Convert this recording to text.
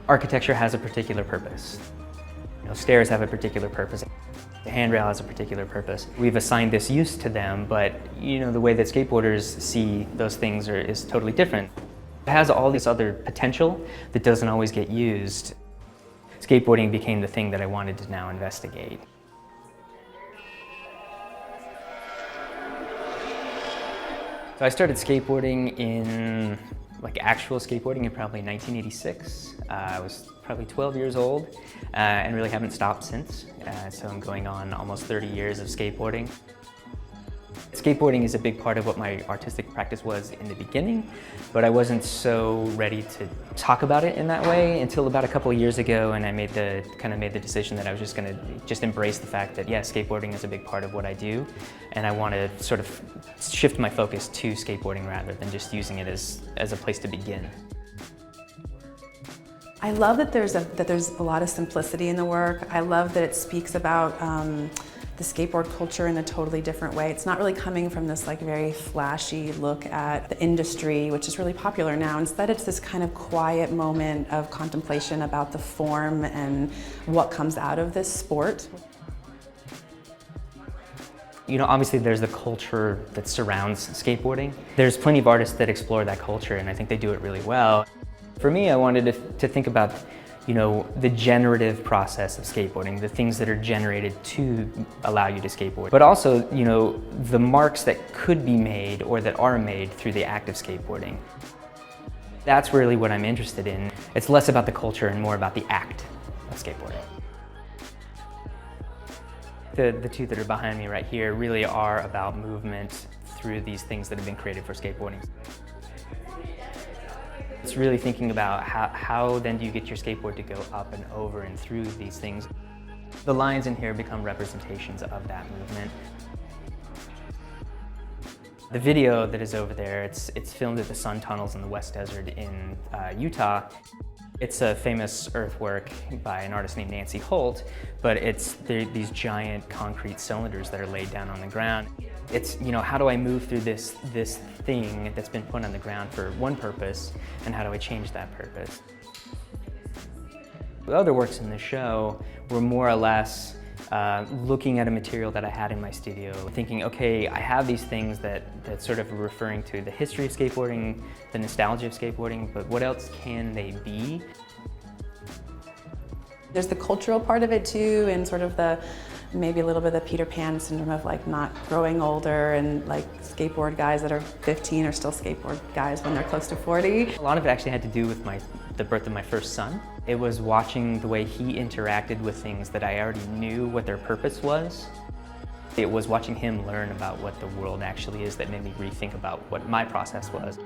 Architecture has a particular purpose. Stairs have a particular purpose. The handrail has a particular purpose. We've assigned this use to them, but the way that skateboarders see those things is totally different. It has all this other potential that doesn't always get used. Skateboarding became the thing that I wanted to now investigate. So I started skateboarding in, actual skateboarding in probably 1986. I was probably 12 years old and really haven't stopped since. So I'm going on almost 30 years of skateboarding. Skateboarding is a big part of what my artistic practice was in the beginning, but I wasn't so ready to talk about it in that way until about a couple of years ago, and I made the decision that I was just going to embrace the fact that skateboarding is a big part of what I do, and I want to sort of shift my focus to skateboarding rather than just using it as a place to begin. I love that there's a lot of simplicity in the work. I love that it speaks about the skateboard culture in a totally different way. It's not really coming from this very flashy look at the industry, which is really popular now. Instead, it's this kind of quiet moment of contemplation about the form and what comes out of this sport. Obviously there's the culture that surrounds skateboarding. There's plenty of artists that explore that culture, and I think they do it really well. For me, I wanted to think about the generative process of skateboarding, the things that are generated to allow you to skateboard, but also, the marks that could be made or that are made through the act of skateboarding. That's really what I'm interested in. It's less about the culture and more about the act of skateboarding. The two that are behind me right here really are about movement through these things that have been created for skateboarding. It's really thinking about how then do you get your skateboard to go up and over and through these things. The lines in here become representations of that movement. The video that is over there, it's filmed at the Sun Tunnels in the West Desert in Utah. It's a famous earthwork by an artist named Nancy Holt, but it's these giant concrete cylinders that are laid down on the ground. It's, how do I move through this thing that's been put on the ground for one purpose, and how do I change that purpose? The other works in the show were more or less looking at a material that I had in my studio, thinking, okay, I have these things that sort of are referring to the history of skateboarding, the nostalgia of skateboarding, but what else can they be? There's the cultural part of it too, and sort of maybe a little bit of the Peter Pan syndrome of not growing older, and skateboard guys that are 15 are still skateboard guys when they're close to 40. A lot of it actually had to do with the birth of my first son. It was watching the way he interacted with things that I already knew what their purpose was. It was watching him learn about what the world actually is that made me rethink about what my process was.